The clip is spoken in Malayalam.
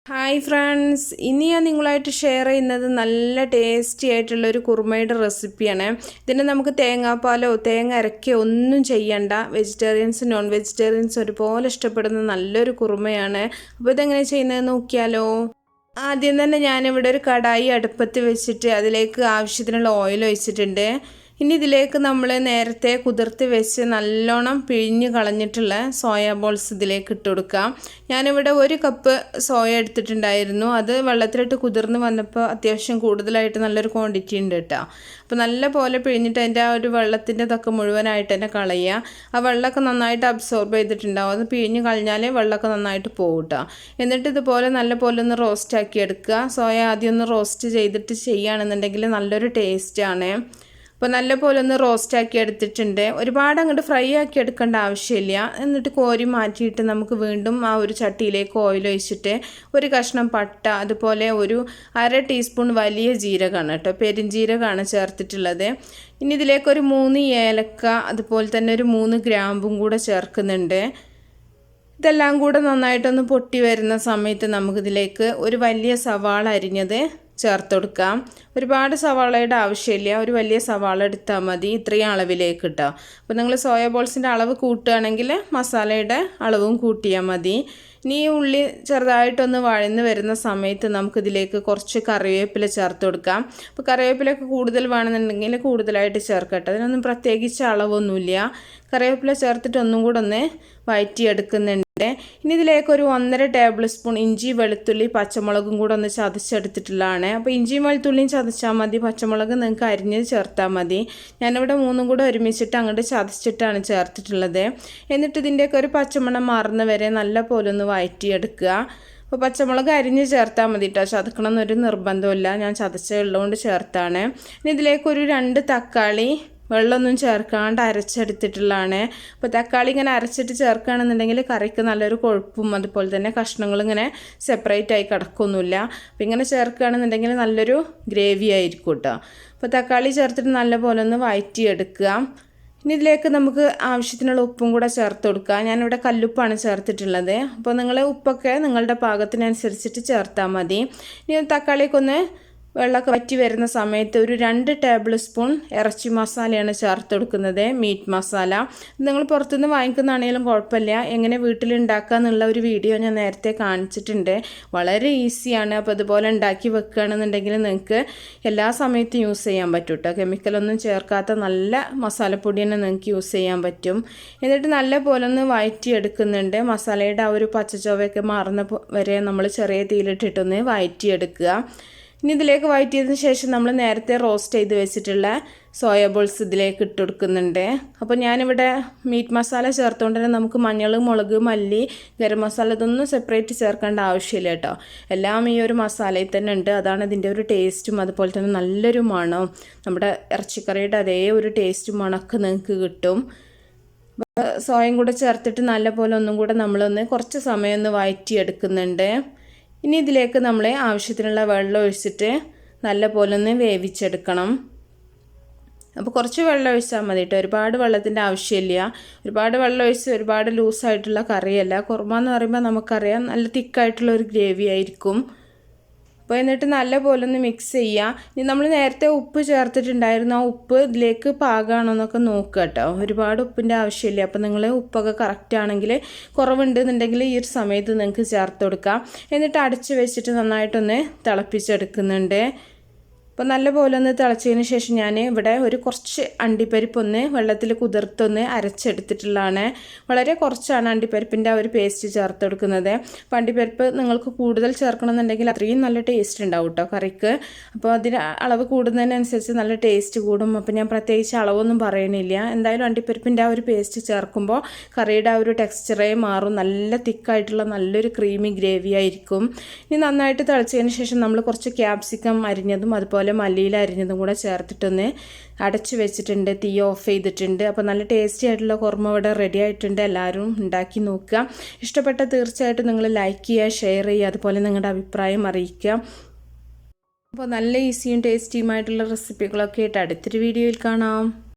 ഹായ് ഫ്രണ്ട്സ്, ഇനി ഞാൻ നിങ്ങളായിട്ട് ഷെയർ ചെയ്യുന്നത് നല്ല ടേസ്റ്റി ആയിട്ടുള്ളൊരു കുറുമയുടെ റെസിപ്പിയാണ്. ഇതിന് നമുക്ക് തേങ്ങാപ്പാലോ തേങ്ങ അരക്കുകയോ ഒന്നും ചെയ്യണ്ട. വെജിറ്റേറിയൻസ് നോൺ വെജിറ്റേറിയൻസ് ഒരുപോലെ ഇഷ്ടപ്പെടുന്ന നല്ലൊരു കുറുമയാണ്. അപ്പോൾ ഇതെങ്ങനെ ചെയ്യുന്നത് നോക്കിയാലോ. ആദ്യം തന്നെ ഞാനിവിടെ ഒരു കടായി അടുപ്പത്ത് വെച്ചിട്ട് അതിലേക്ക് ആവശ്യത്തിനുള്ള ഓയിൽ ഒഴിച്ചിട്ടുണ്ട്. ഇനി ഇതിലേക്ക് നമ്മൾ നേരത്തെ കുതിർത്ത് വെച്ച് നല്ലോണം പിഴിഞ്ഞ് കളഞ്ഞിട്ടുള്ള സോയ ബോൾസ് ഇതിലേക്ക് ഇട്ട് കൊടുക്കാം. ഞാനിവിടെ 1 കപ്പ് സോയ എടുത്തിട്ടുണ്ടായിരുന്നു. അത് വെള്ളത്തിലിട്ട് കുതിർന്ന് വന്നപ്പോൾ അത്യാവശ്യം കൂടുതലായിട്ട് നല്ലൊരു ക്വാണ്ടിറ്റി ഉണ്ട് കേട്ടോ. അപ്പോൾ നല്ല പോലെ പിഴിഞ്ഞിട്ട് അതിൻ്റെ ആ ഒരു വെള്ളത്തിൻ്റെ ഇതൊക്കെ മുഴുവനായിട്ട് തന്നെ കളയുക. ആ വെള്ളമൊക്കെ നന്നായിട്ട് അബ്സോർബ് ചെയ്തിട്ടുണ്ടാവും. അത് പിഴിഞ്ഞ് കളഞ്ഞാൽ വെള്ളമൊക്കെ നന്നായിട്ട് പോകും കേട്ടോ. എന്നിട്ട് ഇതുപോലെ നല്ല പോലെ ഒന്ന് റോസ്റ്റ് ആക്കി എടുക്കുക. സോയ ആദ്യം ഒന്ന് റോസ്റ്റ് ചെയ്തിട്ട് ചെയ്യുകയാണെന്നുണ്ടെങ്കിൽ നല്ലൊരു ടേസ്റ്റാണ്. അപ്പോൾ നല്ല പോലെ ഒന്ന് റോസ്റ്റാക്കി എടുത്തിട്ടുണ്ട്. ഒരുപാട് അങ്ങോട്ട് ഫ്രൈ ആക്കി എടുക്കേണ്ട ആവശ്യമില്ല. എന്നിട്ട് കോരി മാറ്റിയിട്ട് നമുക്ക് വീണ്ടും ആ ഒരു ചട്ടിയിലേക്ക് ഓയിൽ ഒഴിച്ചിട്ട് ഒരു കഷ്ണം പട്ട, അതുപോലെ ഒരു 1/2 ടീസ്പൂൺ വലിയ ജീരകമാണ് കേട്ടോ, പെരുംജീരകമാണ് ചേർത്തിട്ടുള്ളത്. ഇനി ഇതിലേക്ക് ഒരു 3 ഏലക്ക, അതുപോലെ തന്നെ ഒരു 3 ഗ്രാമ്പും കൂടെ ചേർക്കുന്നുണ്ട്. ഇതെല്ലാം കൂടെ നന്നായിട്ടൊന്ന് പൊട്ടി വരുന്ന സമയത്ത് നമുക്കിതിലേക്ക് ഒരു വലിയ സവാള അരിഞ്ഞത് ചേർത്ത് കൊടുക്കാം. ഒരുപാട് സവാളയുടെ ആവശ്യമില്ല, ഒരു വലിയ സവാള എടുത്താൽ മതി. ഇത്രയും അളവിലേക്ക് കിട്ടുക. അപ്പോൾ നിങ്ങൾ സോയ ബോൾസിൻ്റെ അളവ് കൂട്ടുകയാണെങ്കിൽ മസാലയുടെ അളവും കൂട്ടിയാൽ മതി. ഇനി ഈ ഉള്ളി ചെറുതായിട്ടൊന്ന് വഴന്ന് വരുന്ന സമയത്ത് നമുക്കിതിലേക്ക് കുറച്ച് കറിവേപ്പില ചേർത്ത് കൊടുക്കാം. അപ്പോൾ കറിവേപ്പിലൊക്കെ കൂടുതൽ വേണമെന്നുണ്ടെങ്കിൽ കൂടുതലായിട്ട് ചേർക്കട്ടെ. അതിനൊന്നും പ്രത്യേകിച്ച് അളവൊന്നുമില്ല. കറിവേപ്പില ചേർത്തിട്ട് ഒന്നും കൂടെ ഒന്ന് വഴറ്റിയെടുക്കുന്നുണ്ട്. ഇനി ഇതിലേക്ക് ഒരു 1.5 ടേബിൾ സ്പൂൺ ഇഞ്ചി, വെളുത്തുള്ളി, പച്ചമുളകും കൂടെ ഒന്ന് ചതച്ചെടുത്തിട്ടുള്ളതാണ്. അപ്പോൾ ഇഞ്ചിയും വെളുത്തുള്ളിയും ചതച്ചാൽ മതി, പച്ചമുളക് നിങ്ങൾക്ക് അരിഞ്ഞ് ചേർത്താൽ മതി. ഞാനിവിടെ 3 കൂടെ ഒരുമിച്ചിട്ട് അങ്ങോട്ട് ചതച്ചിട്ടാണ് ചേർത്തിട്ടുള്ളത്. എന്നിട്ട് ഇതിൻ്റെയൊക്കെ ഒരു പച്ചമണം മാറുന്ന വരെ നല്ല പോലെ ഒന്ന് വഴറ്റിയെടുക്കുക. അപ്പോൾ പച്ചമുളക് അരിഞ്ഞ് ചേർത്താൽ മതി കേട്ടോ, ചതക്കണം എന്നൊരു നിർബന്ധമില്ല. ഞാൻ ചതച്ചുള്ളതുകൊണ്ട് ചേർത്താണ്. ഇനി ഇതിലേക്ക് ഒരു 2 തക്കാളി വെള്ളമൊന്നും ചേർക്കാണ്ട് അരച്ചെടുത്തിട്ടുള്ളതാണ്. അപ്പോൾ തക്കാളി ഇങ്ങനെ അരച്ചിട്ട് ചേർക്കുകയാണെന്നുണ്ടെങ്കിൽ കറിക്ക് നല്ലൊരു കൊഴുപ്പും അതുപോലെ തന്നെ കഷ്ണങ്ങളിങ്ങനെ സെപ്പറേറ്റ് ആയി കിടക്കൊന്നുമില്ല. അപ്പോൾ ഇങ്ങനെ ചേർക്കുകയാണെന്നുണ്ടെങ്കിൽ നല്ലൊരു ഗ്രേവി ആയിരിക്കും കേട്ടോ. അപ്പോൾ തക്കാളി ചേർത്തിട്ട് നല്ലപോലെ ഒന്ന് വഴറ്റിയെടുക്കുക. ഇനി ഇതിലേക്ക് നമുക്ക് ആവശ്യത്തിനുള്ള ഉപ്പും കൂടെ ചേർത്ത് കൊടുക്കുക. ഞാനിവിടെ കല്ലുപ്പാണ് ചേർത്തിട്ടുള്ളത്. അപ്പോൾ നിങ്ങൾ ഉപ്പൊക്കെ നിങ്ങളുടെ പാകത്തിനനുസരിച്ചിട്ട് ചേർത്താൽ മതി. ഇനി തക്കാളിയൊക്കെ ഒന്ന് വെള്ളമൊക്കെ വറ്റി വരുന്ന സമയത്ത് ഒരു 2 ടേബിൾ സ്പൂൺ ഇറച്ചി മസാലയാണ് ചേർത്ത് കൊടുക്കുന്നത്, മീറ്റ് മസാല. നിങ്ങൾ പുറത്തുനിന്ന് വാങ്ങിക്കുന്നതാണെങ്കിലും കുഴപ്പമില്ല. എങ്ങനെ വീട്ടിലുണ്ടാക്കുക എന്നുള്ള ഒരു വീഡിയോ ഞാൻ നേരത്തെ കാണിച്ചിട്ടുണ്ട്. വളരെ ഈസിയാണ്. അപ്പോൾ അതുപോലെ ഉണ്ടാക്കി വെക്കുകയാണെന്നുണ്ടെങ്കിൽ നിങ്ങൾക്ക് എല്ലാ സമയത്തും യൂസ് ചെയ്യാൻ പറ്റും കേട്ടോ. കെമിക്കലൊന്നും ചേർക്കാത്ത നല്ല മസാലപ്പൊടി തന്നെ നിങ്ങൾക്ക് യൂസ് ചെയ്യാൻ പറ്റും. എന്നിട്ട് നല്ല പോലെ ഒന്ന് വഴറ്റിയെടുക്കുന്നുണ്ട്. മസാലയുടെ ആ ഒരു പച്ചച്ചൊവയൊക്കെ മാറുന്ന വരെ നമ്മൾ ചെറിയ തീയിലിട്ടിട്ടൊന്ന് വഴറ്റിയെടുക്കുക. ഇനി ഇതിലേക്ക് വഴറ്റിയതിന് ശേഷം നമ്മൾ നേരത്തെ റോസ്റ്റ് ചെയ്ത് വെച്ചിട്ടുള്ള സോയ ബോൾസ് ഇതിലേക്ക് ഇട്ട് കൊടുക്കുന്നുണ്ട്. അപ്പോൾ ഞാനിവിടെ മീറ്റ് മസാല ചേർത്തുകൊണ്ട് തന്നെ നമുക്ക് മഞ്ഞൾ, മുളക്, മല്ലി, ഗരം മസാല ഇതൊന്നും സെപ്പറേറ്റ് ചേർക്കേണ്ട ആവശ്യമില്ല കേട്ടോ. എല്ലാം ഈ ഒരു മസാലയിൽ തന്നെ ഉണ്ട്. അതാണ് ഇതിൻ്റെ ഒരു ടേസ്റ്റും അതുപോലെ തന്നെ നല്ലൊരു മണവും. നമ്മുടെ ഇറച്ചിക്കറിയുടെ അതേ ഒരു ടേസ്റ്റും മണമൊക്കെ നിങ്ങൾക്ക് കിട്ടും. സോയയും കൂടെ ചേർത്തിട്ട് നല്ലപോലെ ഒന്നും കൂടെ നമ്മളൊന്ന് കുറച്ച് സമയം ഒന്ന് വഴറ്റിയെടുക്കുന്നുണ്ട്. ഇനി ഇതിലേക്ക് നമ്മൾ ആവശ്യത്തിനുള്ള വെള്ളം ഒഴിച്ചിട്ട് നല്ല പോലെ ഒന്ന് വേവിച്ചെടുക്കണം. അപ്പോൾ കുറച്ച് വെള്ളം ഒഴിച്ചാൽ മതി കേട്ടോ, ഒരുപാട് വെള്ളത്തിൻ്റെ ആവശ്യമില്ല. ഒരുപാട് വെള്ളം ഒഴിച്ച് ഒരുപാട് ലൂസായിട്ടുള്ള കറിയല്ല. കുറുമ എന്ന് പറയുമ്പോൾ നമുക്കറിയാം നല്ല തിക്കായിട്ടുള്ള ഒരു ഗ്രേവി ആയിരിക്കും. അപ്പോൾ എന്നിട്ട് നല്ല പോലെ ഒന്ന് മിക്സ് ചെയ്യുക. ഇനി നമ്മൾ നേരത്തെ ഉപ്പ് ചേർത്തിട്ടുണ്ടായിരുന്നു, ആ ഉപ്പ് ഇതിലേക്ക് പാകമാണോ എന്നൊക്കെ നോക്കുക കേട്ടോ. ഒരുപാട് ഉപ്പിൻ്റെ ആവശ്യമില്ല. അപ്പോൾ നിങ്ങൾ ഉപ്പൊക്കെ കറക്റ്റ് ആണെങ്കിൽ, കുറവുണ്ടെന്നുണ്ടെങ്കിൽ ഈ ഒരു സമയത്ത് നിങ്ങൾക്ക് ചേർത്ത് കൊടുക്കാം. എന്നിട്ട് അടച്ച് വെച്ചിട്ട് നന്നായിട്ടൊന്ന് തിളപ്പിച്ചെടുക്കുന്നുണ്ട്. അപ്പോൾ നല്ല പോലെ ഒന്ന് തിളച്ചതിന് ശേഷം ഞാൻ ഇവിടെ ഒരു കുറച്ച് അണ്ടിപ്പരിപ്പൊന്ന് വെള്ളത്തിൽ കുതിർത്തൊന്ന് അരച്ചെടുത്തിട്ടുള്ളതാണ്. വളരെ കുറച്ചാണ് അണ്ടിപ്പരിപ്പിൻ്റെ ആ ഒരു പേസ്റ്റ് ചേർത്ത് കൊടുക്കുന്നത്. അപ്പോൾ അണ്ടിപ്പരിപ്പ് നിങ്ങൾക്ക് കൂടുതൽ ചേർക്കണമെന്നുണ്ടെങ്കിൽ അത്രയും നല്ല ടേസ്റ്റ് ഉണ്ടാവും കേട്ടോ കറിക്ക്. അപ്പോൾ അതിന് അളവ് കൂടുന്നതിനനുസരിച്ച് നല്ല ടേസ്റ്റ് കൂടും. അപ്പോൾ ഞാൻ പ്രത്യേകിച്ച് അളവൊന്നും പറയണില്ല. എന്തായാലും അണ്ടിപ്പരിപ്പിൻ്റെ ആ ഒരു പേസ്റ്റ് ചേർക്കുമ്പോൾ കറിയുടെ ആ ഒരു ടെക്സ്ചറേ മാറും. നല്ല തിക്കായിട്ടുള്ള നല്ലൊരു ക്രീമി ഗ്രേവി ആയിരിക്കും. ഇനി നന്നായിട്ട് തിളച്ചതിന് ശേഷം നമ്മൾ കുറച്ച് ക്യാപ്സിക്കം അരിഞ്ഞതും അതുപോലെ മല്ലിയില അരിഞ്ഞതും കൂടെ ചേർത്തിട്ടൊന്ന് അടച്ചു വെച്ചിട്ടുണ്ട്. തീ ഓഫ് ചെയ്തിട്ടുണ്ട്. അപ്പോൾ നല്ല ടേസ്റ്റി ആയിട്ടുള്ള കുറുമ ഇവിടെ റെഡി ആയിട്ടുണ്ട്. എല്ലാവരും ഉണ്ടാക്കി നോക്കുക. ഇഷ്ടപ്പെട്ട തീർച്ചയായിട്ടും നിങ്ങൾ ലൈക്ക് ചെയ്യുക, ഷെയർ ചെയ്യുക, അതുപോലെ നിങ്ങളുടെ അഭിപ്രായം അറിയിക്കുക. അപ്പോൾ നല്ല ഈസിയും ടേസ്റ്റിയുമായിട്ടുള്ള റെസിപ്പികളൊക്കെ ആയിട്ട് അടുത്തൊരു വീഡിയോയിൽ കാണാം.